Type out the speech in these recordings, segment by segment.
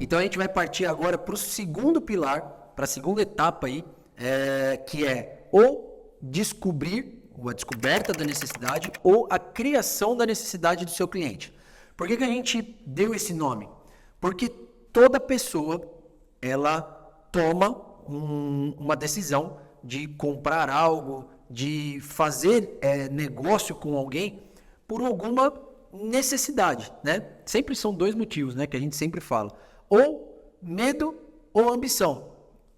Então a gente vai partir agora para o segundo pilar, para a segunda etapa aí, que é ou descobrir, ou a descoberta da necessidade, ou a criação da necessidade do seu cliente. Por que a gente deu esse nome? Porque toda pessoa, ela toma uma decisão de comprar algo, de fazer negócio com alguém por alguma necessidade, né? Sempre são dois motivos, né, que a gente sempre fala. Ou medo ou ambição.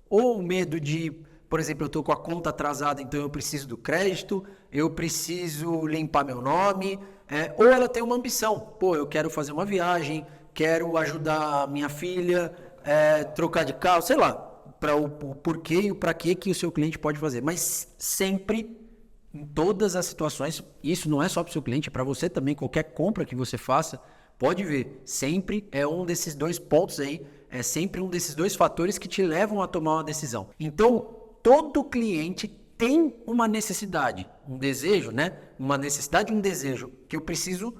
Ou medo de, por exemplo, eu estou com a conta atrasada, então eu preciso do crédito, eu preciso limpar meu nome, ou ela tem uma ambição. Pô, eu quero fazer uma viagem, quero ajudar minha filha, trocar de carro, sei lá, para o porquê e o para que o seu cliente pode fazer. Mas sempre, em todas as situações, isso não é só para o seu cliente, é para você também, qualquer compra que você faça, pode ver, sempre é um desses dois pontos aí, é sempre um desses dois fatores que te levam a tomar uma decisão. Então, todo cliente tem uma necessidade, um desejo, né? Uma necessidade e um desejo que eu preciso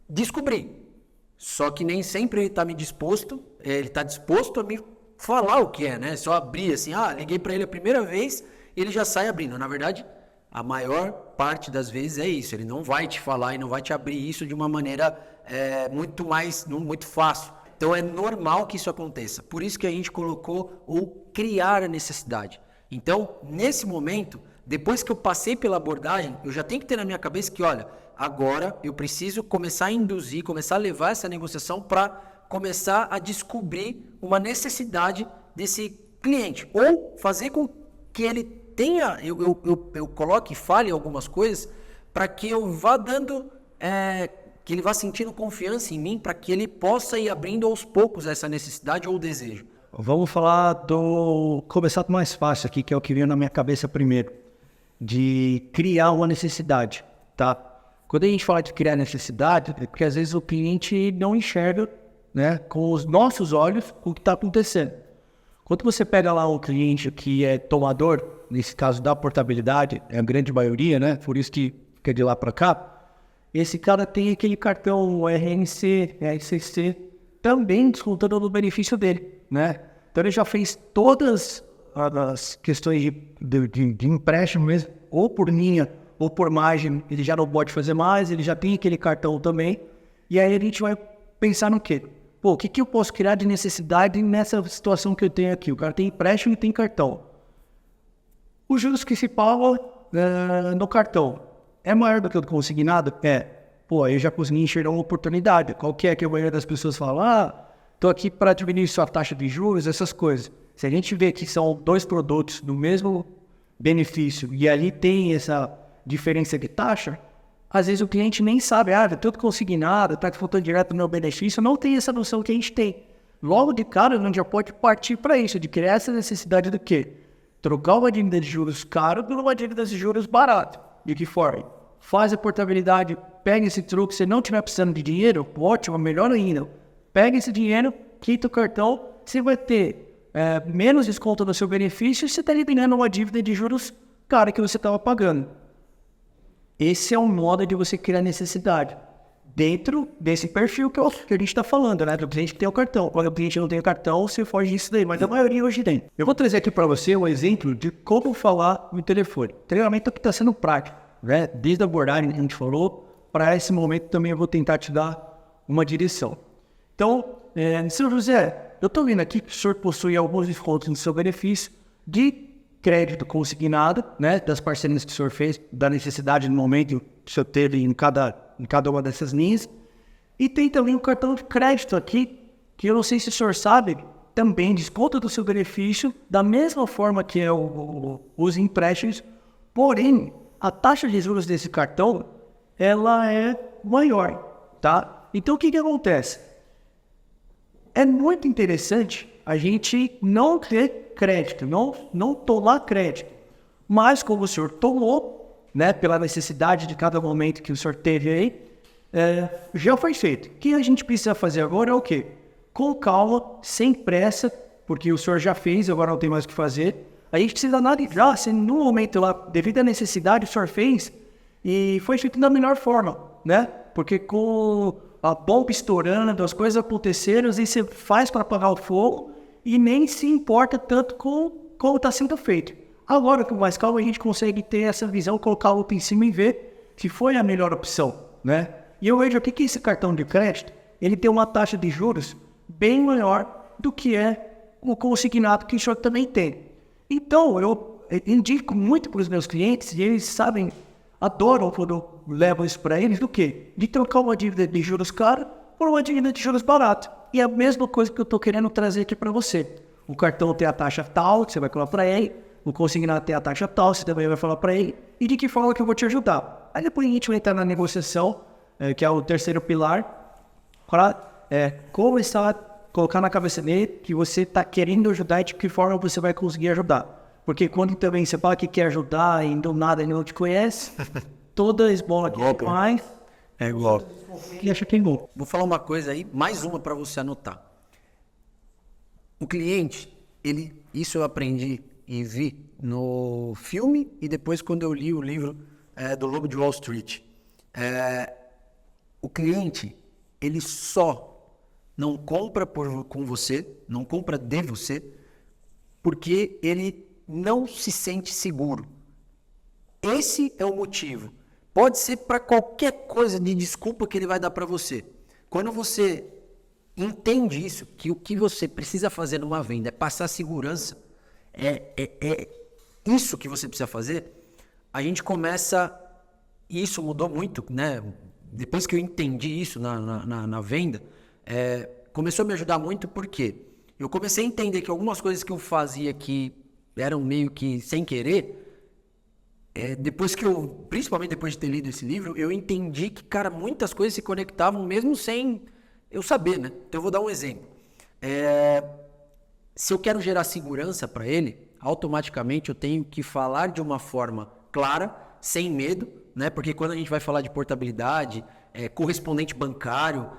descobrir. Só que nem sempre ele está disposto a me falar o que é, né? Só abrir assim, liguei para ele a primeira vez, ele já sai abrindo. Na verdade, a maior parte das vezes é isso. Ele não vai te falar e não vai te abrir isso de uma maneira muito fácil. Então é normal que isso aconteça. Por isso que a gente colocou o criar a necessidade. Então, nesse momento, depois que eu passei pela abordagem, eu já tenho que ter na minha cabeça que, olha, agora eu preciso começar a induzir, começar a levar essa negociação para começar a descobrir uma necessidade desse cliente. Ou fazer com que ele tenha, eu coloque e fale algumas coisas para que eu vá dando, que ele vá sentindo confiança em mim, para que ele possa ir abrindo aos poucos essa necessidade ou desejo. Vamos começar do mais fácil aqui, que é o que veio na minha cabeça primeiro, de criar uma necessidade, tá? Quando a gente fala de criar necessidade, é porque às vezes o cliente não enxerga, né, com os nossos olhos o que está acontecendo. Quando você pega lá um cliente que é tomador, nesse caso da portabilidade, é a grande maioria, né, por isso que fica de lá para cá, esse cara tem aquele cartão RNC, RCC, também descontando no benefício dele, né? Então ele já fez todas as questões de empréstimo mesmo, ou por linha, ou por margem, ele já não pode fazer mais, ele já tem aquele cartão também, e aí a gente vai pensar no quê? Pô, o que eu posso criar de necessidade nessa situação que eu tenho aqui? O cara tem empréstimo e tem cartão. Os juros que se pagam no cartão é maior do que o consignado? Pô, aí eu já consegui enxergar uma oportunidade. Qual que é que a maioria das pessoas fala? Tô aqui para diminuir sua taxa de juros, essas coisas. Se a gente vê que são dois produtos do mesmo benefício e ali tem essa diferença de taxa, às vezes o cliente nem sabe, tudo consignado, tá descontando direto no meu benefício, não tem essa noção que a gente tem. Logo de cara, a gente já pode partir para isso, de criar essa necessidade do quê? Trocar uma dívida de juros caro por uma dívida de juros barato. De que forma? Faz a portabilidade, pega esse troco, se não estiver precisando de dinheiro, ótimo, melhor ainda. Pega esse dinheiro, quita o cartão, você vai ter menos desconto no seu benefício e você está eliminando uma dívida de juros cara que você estava pagando. Esse é um modo de você criar necessidade dentro desse perfil que a gente está falando, né? Do cliente que tem o cartão. Quando o cliente não tem o cartão, você foge disso daí, mas a maioria hoje tem. Eu vou trazer aqui para você um exemplo de como falar no telefone. O treinamento aqui está sendo prático, né? Desde a abordagem que a gente falou, para esse momento também eu vou tentar te dar uma direção. Então, senhor José, eu estou vendo aqui que o senhor possui alguns descontos no seu benefício de crédito consignado, né, das parcerias que o senhor fez, da necessidade no momento que o senhor teve em cada uma dessas linhas. E tem também um cartão de crédito aqui, que eu não sei se o senhor sabe, também desconta do seu benefício, da mesma forma que é os empréstimos, porém, a taxa de juros desse cartão, ela é maior, tá? Então, o que acontece? É muito interessante a gente não ter crédito, não tomar crédito. Mas como o senhor tomou, né, pela necessidade de cada momento que o senhor teve aí, já foi feito. O que a gente precisa fazer agora é o quê? Com calma, sem pressa, porque o senhor já fez, agora não tem mais o que fazer. A gente precisa analisar se no momento lá, devido à necessidade, o senhor fez e foi feito da melhor forma, né? Porque com a bomba estourando, as coisas acontecendo, às vezes você faz para apagar o fogo e nem se importa tanto com como está sendo feito. Agora, com mais calma, a gente consegue ter essa visão, colocar o outro em cima e ver se foi a melhor opção, né? E eu vejo aqui que esse cartão de crédito, ele tem uma taxa de juros bem maior do que é o consignado que o senhor também tem. Então, eu indico muito para os meus clientes, e eles sabem, adoram quando eu levo isso para eles, do quê? De trocar uma dívida de juros cara por uma dívida de juros barato. E é a mesma coisa que eu estou querendo trazer aqui para você. O cartão tem a taxa tal, que você vai falar para ele, o consignado tem a taxa tal, você também vai falar para ele, e de que forma que eu vou te ajudar. Aí depois a gente vai entrar na negociação, que é o terceiro pilar, para começar a colocar na cabeça dele que você está querendo ajudar e de que forma você vai conseguir ajudar. Porque quando também você fala que quer ajudar e do nada ele não te conhece, toda esmola que você faz, É igual. ele acha que é bom. Vou falar uma coisa aí, mais uma para você anotar. O cliente, isso eu aprendi e vi no filme e depois quando eu li o livro do Lobo de Wall Street. O cliente, ele só não compra com você, não compra de você, porque ele não se sente seguro. Esse é o motivo. Pode ser para qualquer coisa de desculpa que ele vai dar para você. Quando você entende isso, que o que você precisa fazer numa venda é passar segurança, é isso que você precisa fazer, a gente começa, e isso mudou muito, né? Depois que eu entendi isso na venda, começou a me ajudar muito porque eu comecei a entender que algumas coisas que eu fazia que eram meio que sem querer, principalmente depois de ter lido esse livro, eu entendi que, cara, muitas coisas se conectavam mesmo sem eu saber, né? Então eu vou dar um exemplo. Se eu quero gerar segurança para ele, automaticamente eu tenho que falar de uma forma clara, sem medo, né? Porque quando a gente vai falar de portabilidade, correspondente bancário,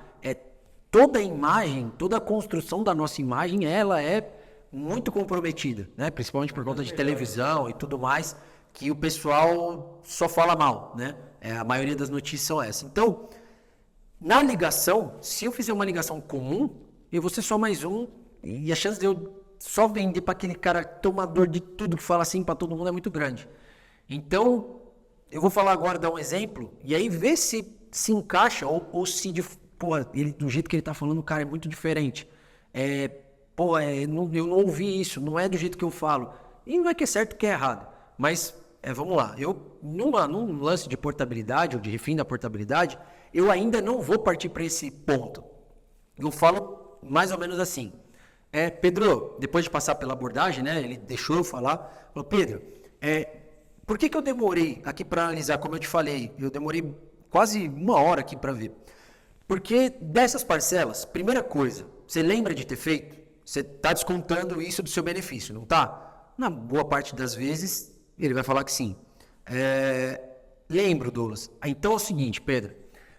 toda a imagem, toda a construção da nossa imagem, ela é muito comprometida, né? Principalmente por conta de televisão e tudo mais, que o pessoal só fala mal, né? A maioria das notícias são essas. Então, na ligação, se eu fizer uma ligação comum, eu vou ser só mais um, e a chance de eu só vender para aquele cara tomador de tudo que fala assim para todo mundo é muito grande. Então, eu vou falar agora, dar um exemplo, e aí ver se encaixa, ou se, do jeito que ele tá falando, o cara é muito diferente. Eu não ouvi isso, não é do jeito que eu falo. E não é que é certo que é errado, mas vamos lá. Num lance de portabilidade, ou de refim da portabilidade, eu ainda não vou partir para esse ponto. Eu falo mais ou menos assim. Pedro, depois de passar pela abordagem, né, ele deixou eu falar, falou, Pedro, por que eu demorei aqui para analisar, como eu te falei, eu demorei quase 1 hora aqui para ver. Porque dessas parcelas, primeira coisa, você lembra de ter feito? Você está descontando isso do seu benefício, não está? Na boa parte das vezes, ele vai falar que sim. Lembro, Douglas. Então é o seguinte, Pedro,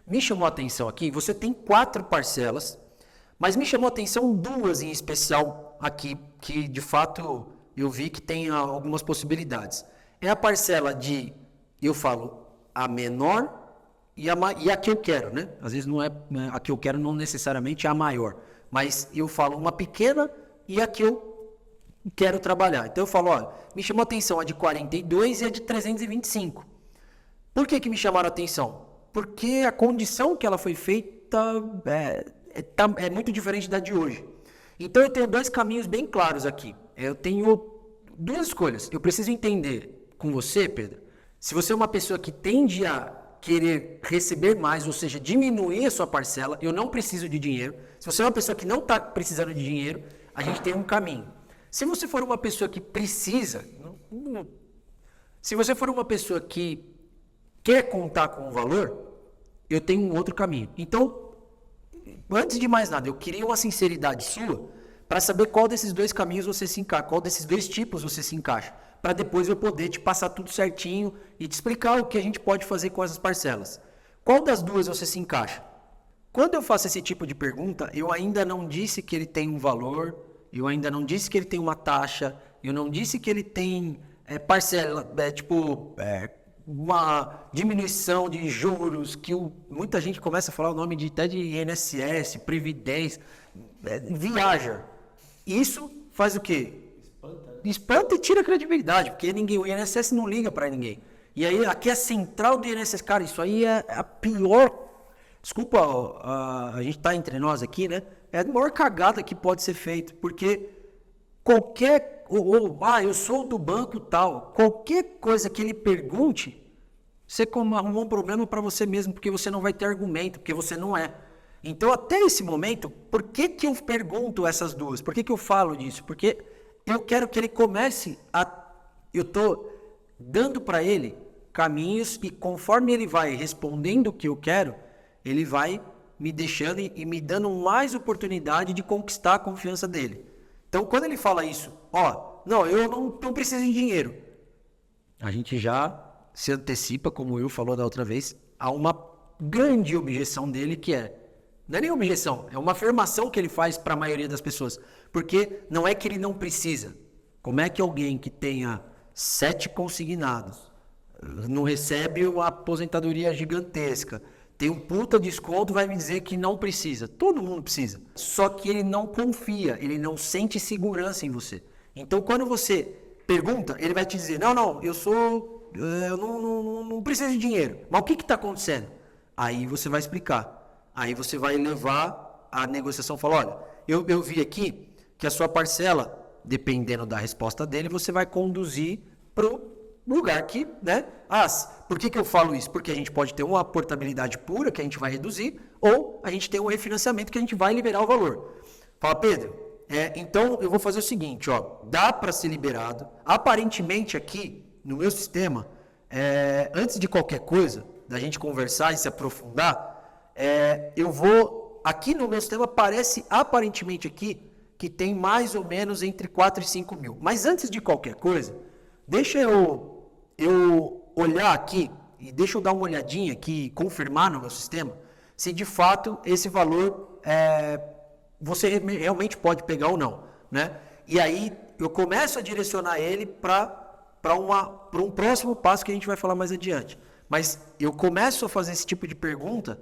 me chamou a atenção aqui, você tem 4 parcelas, mas me chamou a atenção 2 em especial aqui, que de fato eu vi que tem algumas possibilidades. É a parcela de, eu falo, a menor e a que eu quero, né? Às vezes não é a que eu quero, não necessariamente é a maior, mas eu falo uma pequena e a que eu quero trabalhar. Então eu falo, olha, me chamou a atenção a de 42 e a de 325. Por que me chamaram a atenção? Porque a condição que ela foi feita é muito diferente da de hoje. Então eu tenho 2 caminhos bem claros aqui. Eu tenho 2 escolhas. Eu preciso entender com você, Pedro, se você é uma pessoa que tende a querer receber mais, ou seja, diminuir a sua parcela, eu não preciso de dinheiro. Se você é uma pessoa que não está precisando de dinheiro, a gente tem um caminho. Se você for uma pessoa que precisa, se você for uma pessoa que quer contar com o valor, eu tenho um outro caminho. Então, antes de mais nada, eu queria uma sinceridade sua para saber qual desses 2 caminhos você se encaixa, qual desses 2 tipos você se encaixa, para depois eu poder te passar tudo certinho e te explicar o que a gente pode fazer com essas parcelas. Qual das 2 você se encaixa? Quando eu faço esse tipo de pergunta, eu ainda não disse que ele tem um valor, eu ainda não disse que ele tem uma taxa, eu não disse que ele tem parcela, uma diminuição de juros, que muita gente começa a falar o nome até de INSS, Previdência, viaja. Isso faz o quê? Espanta e tira a credibilidade, porque o INSS não liga para ninguém. E aí, aqui é a central do INSS. Cara, isso aí é a pior... Desculpa, a gente tá entre nós aqui, né? É a maior cagada que pode ser feita, porque qualquer... eu sou do banco tal. Qualquer coisa que ele pergunte, você arrumou um problema para você mesmo, porque você não vai ter argumento, porque você não é. Então, até esse momento, por que eu pergunto essas duas? Por que eu falo disso? Porque eu quero que ele comece a... Eu tô dando para ele caminhos e conforme ele vai respondendo o que eu quero, ele vai me deixando e me dando mais oportunidade de conquistar a confiança dele. Então, quando ele fala isso, não, eu não preciso de dinheiro. A gente já se antecipa, como o Will falou da outra vez, a uma grande objeção dele que não é nem objeção, é uma afirmação que ele faz para a maioria das pessoas. Porque não é que ele não precisa. Como é que alguém que tenha 7 consignados, não recebe uma aposentadoria gigantesca, tem um puta desconto, vai me dizer que não precisa? Todo mundo precisa. Só que ele não confia, ele não sente segurança em você. Então, quando você pergunta, ele vai te dizer, não, eu não preciso de dinheiro. Mas o que está acontecendo? Aí você vai explicar. Aí você vai levar a negociação e falar, olha, eu vi aqui que a sua parcela, dependendo da resposta dele, você vai conduzir para o lugar que, né? Por que eu falo isso? Porque a gente pode ter uma portabilidade pura, que a gente vai reduzir, ou a gente tem um refinanciamento que a gente vai liberar o valor. Fala, Pedro, então eu vou fazer o seguinte, dá para ser liberado. Aparentemente aqui, no meu sistema, antes de qualquer coisa, da gente conversar e se aprofundar, aqui no meu sistema parece aparentemente aqui que tem mais ou menos entre 4 e 5 mil. Mas antes de qualquer coisa, deixa eu olhar aqui e deixa eu dar uma olhadinha aqui, confirmar no meu sistema, se de fato esse valor você realmente pode pegar ou não, né? E aí eu começo a direcionar ele para um próximo passo que a gente vai falar mais adiante. Mas eu começo a fazer esse tipo de pergunta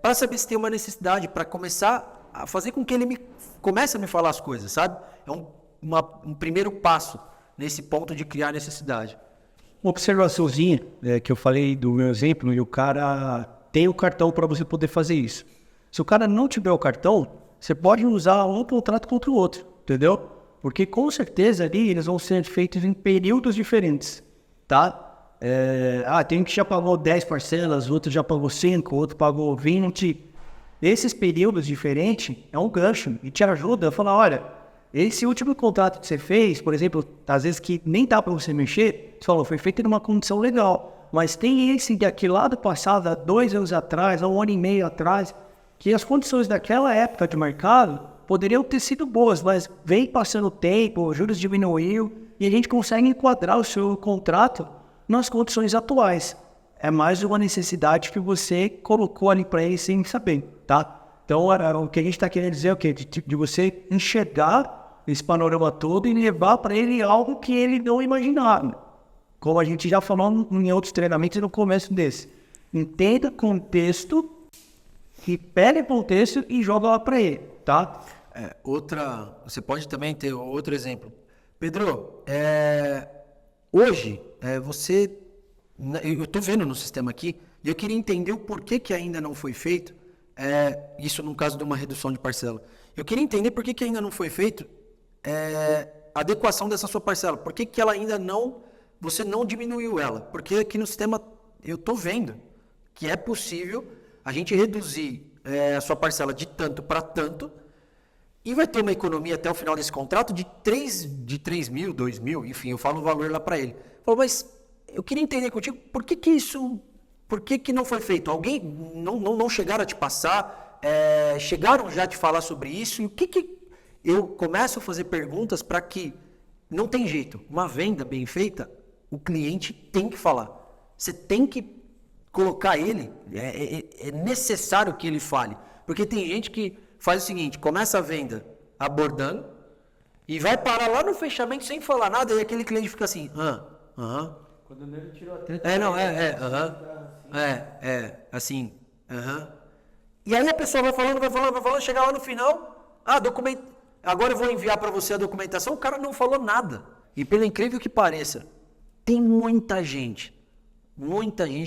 para saber se tem uma necessidade, para começar a fazer com que ele comece a me falar as coisas, sabe? É um primeiro passo nesse ponto de criar necessidade. Uma observaçãozinha que eu falei do meu exemplo, e o cara tem o cartão para você poder fazer isso. Se o cara não tiver o cartão, você pode usar um contrato contra o outro, entendeu? Porque com certeza ali eles vão ser feitos em períodos diferentes, tá? Tem um que já pagou 10 parcelas, outro já pagou 5, outro pagou 20. Esses períodos diferentes é um gancho e te ajuda a falar, olha, esse último contrato que você fez, por exemplo, às vezes que nem dá para você mexer, você falou, foi feito numa condição legal, mas tem esse daqui lá do passado, há 2 anos atrás, há 1 ano e meio atrás, que as condições daquela época de mercado poderiam ter sido boas, mas vem passando o tempo, os juros diminuiu e a gente consegue enquadrar o seu contrato nas condições atuais. É mais uma necessidade que você colocou ali para ele sem saber, tá? Então, o que a gente está querendo dizer é o quê? De você enxergar esse panorama todo e levar para ele algo que ele não imaginava. Como a gente já falou em outros treinamentos no começo desse. Entenda contexto, e pega contexto e joga lá para ele, tá? Você pode também ter outro exemplo. Pedro, hoje, eu estou vendo no sistema aqui, e eu queria entender o porquê que ainda não foi feito, isso no caso de uma redução de parcela. Eu queria entender por que ainda não foi feito a adequação dessa sua parcela. Por que ela ainda você não diminuiu ela? Porque aqui no sistema eu estou vendo que é possível a gente reduzir a sua parcela de tanto para tanto e vai ter uma economia até o final desse contrato de 3 mil, 2 mil, enfim, eu falo o valor lá para ele. Falou, mas eu queria entender contigo, por que não foi feito? Alguém não chegaram a te passar? Chegaram já a te falar sobre isso? E o que eu começo a fazer perguntas para que não tem jeito. Uma venda bem feita, o cliente tem que falar. Você tem que colocar ele, é necessário que ele fale. Porque tem gente que faz o seguinte, começa a venda abordando e vai parar lá no fechamento sem falar nada e aquele cliente fica assim, Quando ele tirou a treta... assim, E aí a pessoa vai falando, chega lá no final, agora eu vou enviar para você a documentação, o cara não falou nada. E pelo incrível que pareça, tem muita gente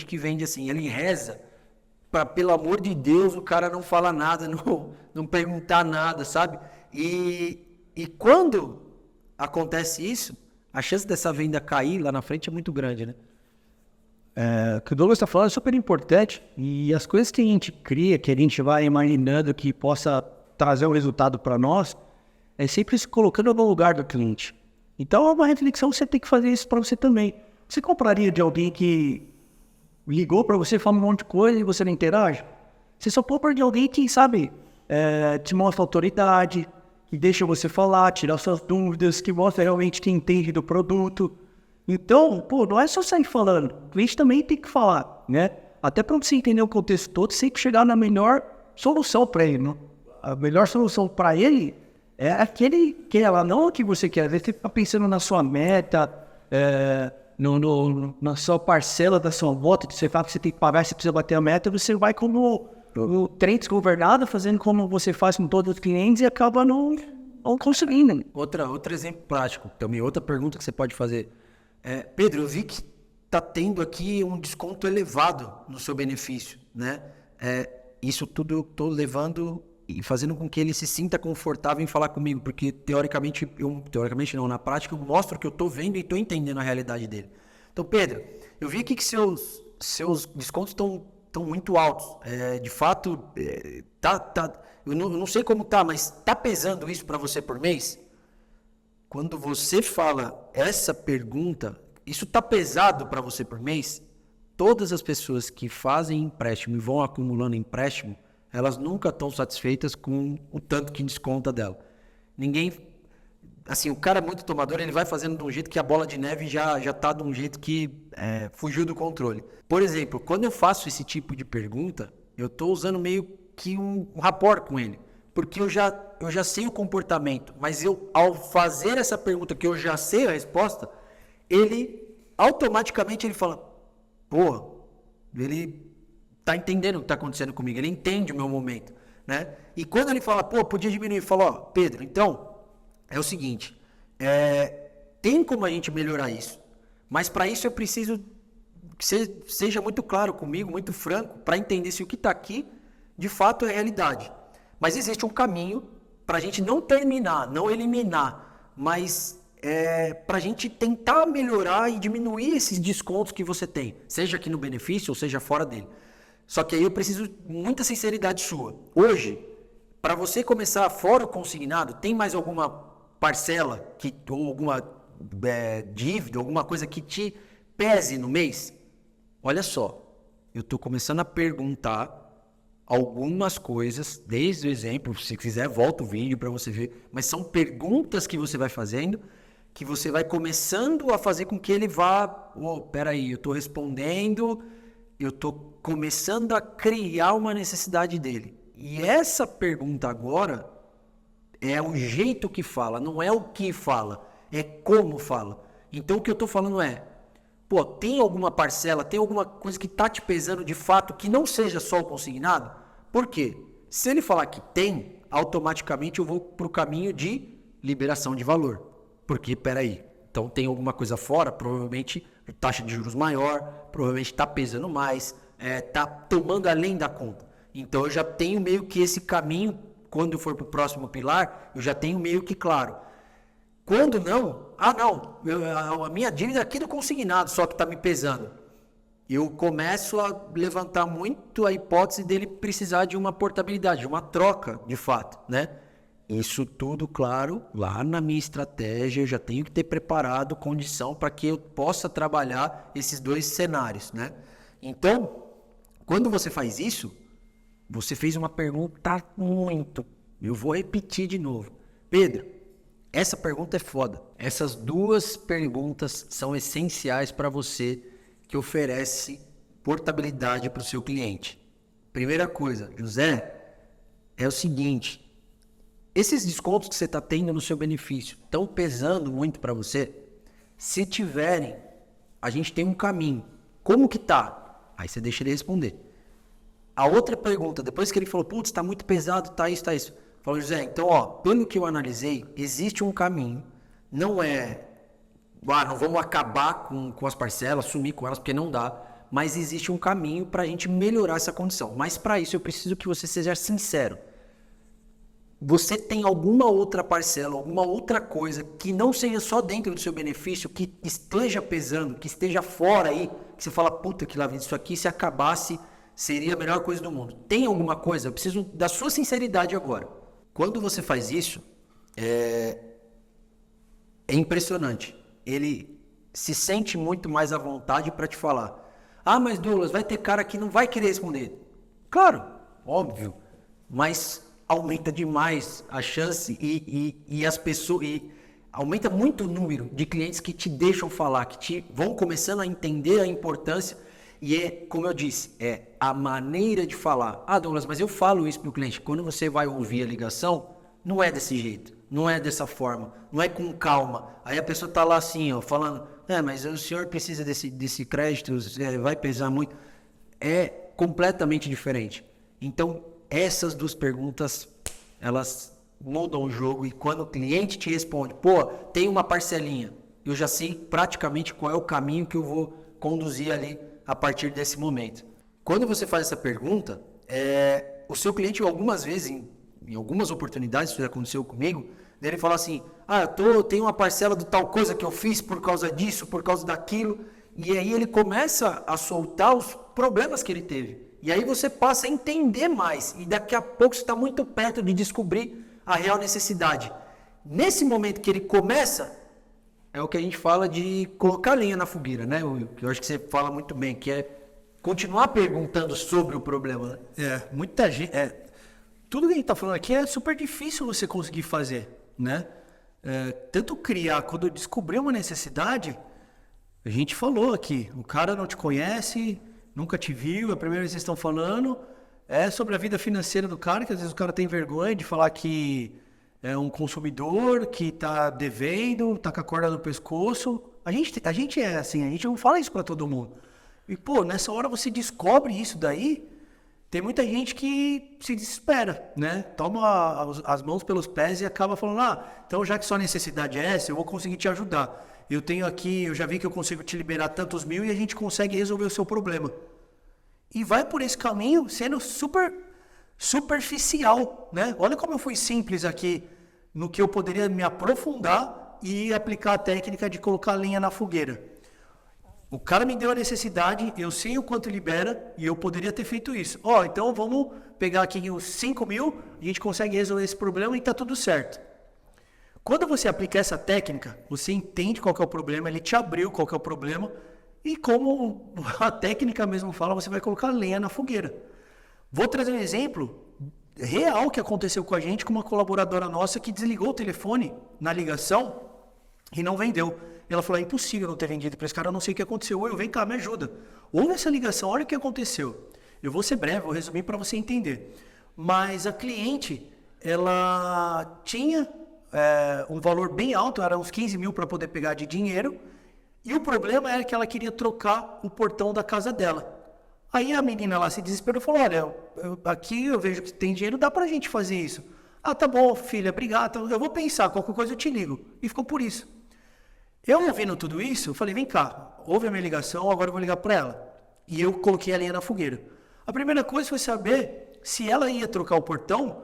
que vende assim, ele reza para, pelo amor de Deus, o cara não fala nada, não perguntar nada, sabe? E quando acontece isso, a chance dessa venda cair lá na frente é muito grande, né? O que o Douglas está falando é super importante, e as coisas que a gente cria, que a gente vai imaginando que possa trazer um resultado para nós, é sempre se colocando no lugar do cliente. Então é uma reflexão, você tem que fazer isso para você também. Você compraria de alguém que ligou para você, fala um monte de coisa e você não interage? Você só compra de alguém que, sabe, te mostra autoridade, que deixa você falar, tirar suas dúvidas, que mostra realmente que entende do produto. Então, não é só sair falando, o cliente também tem que falar, né? Até para você entender o contexto todo, você tem que chegar na melhor solução para ele, né? A melhor solução para ele é aquele que ela não a que você quer. Às vezes você fica pensando na sua meta, na sua parcela da sua volta, que você fala que você tem que pagar, você precisa bater a meta, você vai como o trem desgovernado, fazendo como você faz com todos os clientes e acaba não conseguindo. Outro exemplo prático, também outra pergunta que você pode fazer. Pedro, eu vi que está tendo aqui um desconto elevado no seu benefício, né? Isso tudo eu estou levando e fazendo com que ele se sinta confortável em falar comigo, porque teoricamente não, na prática eu mostro que eu estou vendo e estou entendendo a realidade dele. Então, Pedro, eu vi aqui que seus descontos estão muito altos. De fato, eu não sei como tá, mas está pesando isso para você por mês? Quando você fala essa pergunta, isso está pesado para você por mês? Todas as pessoas que fazem empréstimo e vão acumulando empréstimo, elas nunca estão satisfeitas com o tanto que desconta dela. Ninguém... Assim, o cara muito tomador, ele vai fazendo de um jeito que a bola de neve já está de um jeito que fugiu do controle. Por exemplo, quando eu faço esse tipo de pergunta, eu estou usando meio que um rapport com ele. Porque eu já sei o comportamento, mas ao fazer essa pergunta que eu já sei a resposta, ele automaticamente ele fala, ele tá entendendo o que está acontecendo comigo, ele entende o meu momento, né? E quando ele fala, podia diminuir, ele fala, Pedro, então, é o seguinte, tem como a gente melhorar isso, mas para isso eu preciso que você seja muito claro comigo, muito franco, para entender se o que está aqui, de fato, é realidade. Mas existe um caminho para a gente não terminar, não eliminar, mas para a gente tentar melhorar e diminuir esses descontos que você tem, seja aqui no benefício ou seja fora dele. Só que aí eu preciso de muita sinceridade sua. Hoje, para você começar fora o consignado, tem mais alguma parcela ou alguma dívida, alguma coisa que te pese no mês? Olha só, eu estou começando a perguntar algumas coisas, desde o exemplo, se quiser volta o vídeo para você ver, mas são perguntas que você vai fazendo, que você vai começando a fazer com que ele vá, peraí, eu estou respondendo, eu estou começando a criar uma necessidade dele. E essa pergunta agora é o jeito que fala, não é o que fala, é como fala. Então o que eu estou falando tem alguma parcela, tem alguma coisa que está te pesando de fato, que não seja só o consignado? Por quê? Se ele falar que tem, automaticamente eu vou para o caminho de liberação de valor. Porque, peraí, então tem alguma coisa fora, provavelmente taxa de juros maior, provavelmente está pesando mais, está tomando além da conta. Então eu já tenho meio que esse caminho, quando eu for para o próximo pilar, eu já tenho meio que claro. Quando não, a minha dívida é aqui do consignado, só que está me pesando. Eu começo a levantar muito a hipótese dele precisar de uma portabilidade, de uma troca, de fato, né? Isso tudo, claro, lá na minha estratégia eu já tenho que ter preparado condição para que eu possa trabalhar esses dois cenários, né? Então, quando você faz isso, você fez uma pergunta muito... Eu vou repetir de novo. Pedro, essa pergunta é foda. Essas duas perguntas são essenciais para você que oferece portabilidade para o seu cliente. Primeira coisa, José, é o seguinte, esses descontos que você está tendo no seu benefício estão pesando muito para você? Se tiverem, a gente tem um caminho. Como que tá? Aí você deixa ele responder. A outra pergunta, depois que ele falou, putz, tá muito pesado, tá isso, tá isso. Falou, José, então, ó, pelo que eu analisei, existe um caminho. Não é, não vamos acabar com as parcelas, sumir com elas, porque não dá. Mas existe um caminho para a gente melhorar essa condição. Mas para isso eu preciso que você seja sincero. Você tem alguma outra parcela, alguma outra coisa que não seja só dentro do seu benefício, que esteja pesando, que esteja fora aí, que você fala, puta que lá vem isso aqui, se acabasse, seria a melhor coisa do mundo. Tem alguma coisa? Eu preciso da sua sinceridade agora. Quando você faz isso, é impressionante. Ele se sente muito mais à vontade para te falar. Ah, mas Douglas, vai ter cara que não vai querer responder. Claro, óbvio, mas aumenta demais a chance e as pessoas, e aumenta muito o número de clientes que te deixam falar, que te vão começando a entender a importância. E é, como eu disse, é a maneira de falar. Ah, Douglas, mas eu falo isso para o cliente. Quando você vai ouvir a ligação, não é desse jeito, não é dessa forma, não é com calma. Aí a pessoa está lá assim, ó, falando, mas o senhor precisa desse crédito, vai pesar muito. É completamente diferente. Então, essas duas perguntas, elas mudam o jogo. E quando o cliente te responde, pô, tem uma parcelinha, eu já sei praticamente qual é o caminho que eu vou conduzir ali a partir desse momento. Quando você faz essa pergunta, o seu cliente algumas vezes, em algumas oportunidades, isso já aconteceu comigo, ele fala assim, eu tenho uma parcela de tal coisa que eu fiz por causa disso, por causa daquilo, e aí ele começa a soltar os problemas que ele teve. E aí você passa a entender mais, e daqui a pouco você está muito perto de descobrir a real necessidade. Nesse momento que ele começa, é o que a gente fala de colocar lenha na fogueira, né? Que eu acho que você fala muito bem, que é continuar perguntando sobre o problema. Né? Muita gente... tudo que a gente está falando aqui é super difícil você conseguir fazer, né? Tanto criar, quando descobrir uma necessidade, a gente falou aqui, o cara não te conhece, nunca te viu, a primeira vez que vocês estão falando é sobre a vida financeira do cara, que às vezes o cara tem vergonha de falar que é um consumidor, que está devendo, está com a corda no pescoço. A gente é assim, a gente não fala isso para todo mundo. E, pô, nessa hora você descobre isso daí, tem muita gente que se desespera, né? Toma as mãos pelos pés e acaba falando, então já que sua necessidade é essa, eu vou conseguir te ajudar. Eu tenho aqui, eu já vi que eu consigo te liberar tantos mil e a gente consegue resolver o seu problema. E vai por esse caminho sendo super superficial, né? Olha como eu fui simples aqui no que eu poderia me aprofundar e aplicar a técnica de colocar a lenha na fogueira. O cara me deu a necessidade, eu sei o quanto libera e eu poderia ter feito isso. Então vamos pegar aqui os 5 mil, a gente consegue resolver esse problema e tá tudo certo. Quando você aplica essa técnica, você entende qual que é o problema, ele te abriu qual que é o problema e como a técnica mesmo fala, você vai colocar lenha na fogueira. Vou trazer um exemplo real que aconteceu com a gente, com uma colaboradora nossa que desligou o telefone na ligação e não vendeu. Ela falou, é impossível não ter vendido para esse cara, eu não sei o que aconteceu. Vem cá, me ajuda. Ouve essa ligação, olha o que aconteceu. Eu vou ser breve, vou resumir para você entender. Mas a cliente, ela tinha um valor bem alto, era uns 15 mil para poder pegar de dinheiro, e o problema era que ela queria trocar o portão da casa dela. Aí a menina lá se desesperou e falou, olha, aqui eu vejo que tem dinheiro, dá pra gente fazer isso. Tá bom, filha, obrigado, eu vou pensar, qualquer coisa eu te ligo. E ficou por isso. Eu ouvindo tudo isso, eu falei, vem cá, ouve a minha ligação, agora eu vou ligar para ela. E eu coloquei a lenha na fogueira. A primeira coisa foi saber se ela ia trocar o portão,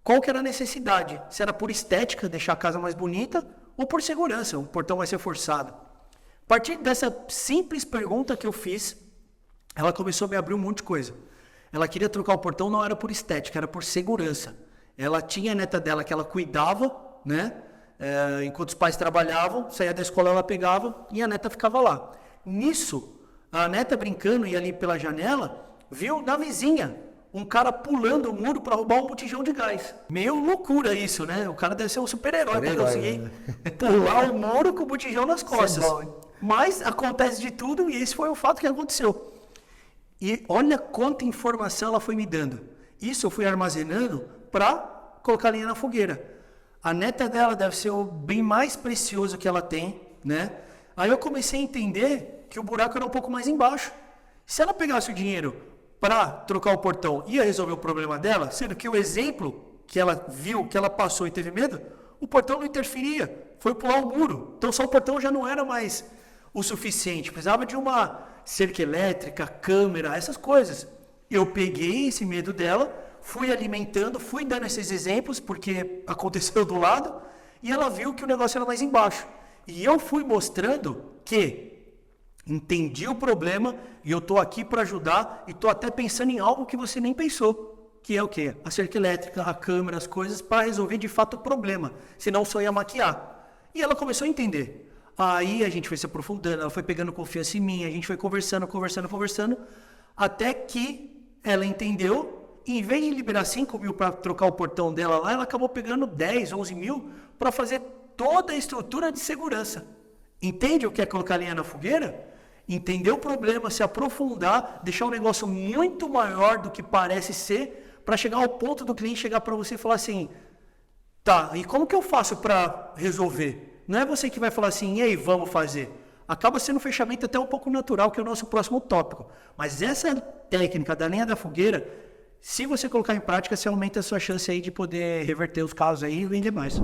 qual que era a necessidade. Se era por estética, deixar a casa mais bonita, ou por segurança, o portão vai ser forçado. A partir dessa simples pergunta que eu fiz, ela começou a me abrir um monte de coisa. Ela queria trocar o portão, não era por estética, era por segurança. Ela tinha a neta dela que ela cuidava, né? Enquanto os pais trabalhavam, saía da escola, ela pegava e a neta ficava lá. Nisso, a neta brincando e ali pela janela, viu na vizinha um cara pulando o muro para roubar um botijão de gás. Meio loucura isso, né? O cara deve ser um super-herói para conseguir pular o muro com o botijão nas costas. Mas acontece de tudo e esse foi o fato que aconteceu. E olha quanta informação ela foi me dando. Isso eu fui armazenando para colocar a lenha na fogueira. A neta dela deve ser o bem mais precioso que ela tem, né? Aí eu comecei a entender que o buraco era um pouco mais embaixo. Se ela pegasse o dinheiro para trocar o portão, ia resolver o problema dela, sendo que o exemplo que ela viu, que ela passou e teve medo, o portão não interferia, foi pular o muro. Então só o portão já não era mais o suficiente, precisava de uma cerca elétrica, câmera, essas coisas. Eu peguei esse medo dela, fui alimentando, fui dando esses exemplos, porque aconteceu do lado, e ela viu que o negócio era mais embaixo. E eu fui mostrando que entendi o problema e eu estou aqui para ajudar e estou até pensando em algo que você nem pensou, que é o quê? A cerca elétrica, a câmera, as coisas, para resolver de fato o problema, senão só ia maquiar. E ela começou a entender. Aí a gente foi se aprofundando, ela foi pegando confiança em mim, a gente foi conversando, até que ela entendeu, e em vez de liberar 5 mil para trocar o portão dela lá, ela acabou pegando 10, 11 mil para fazer toda a estrutura de segurança. Entende o que é colocar lenha na fogueira? Entender o problema, se aprofundar, deixar o negócio muito maior do que parece ser, para chegar ao ponto do cliente chegar para você e falar assim, tá, e como que eu faço para resolver? Não é você que vai falar assim, e aí, vamos fazer. Acaba sendo um fechamento até um pouco natural, que é o nosso próximo tópico. Mas essa técnica da lenha da fogueira, se você colocar em prática, você aumenta a sua chance aí de poder reverter os casos aí e vender mais.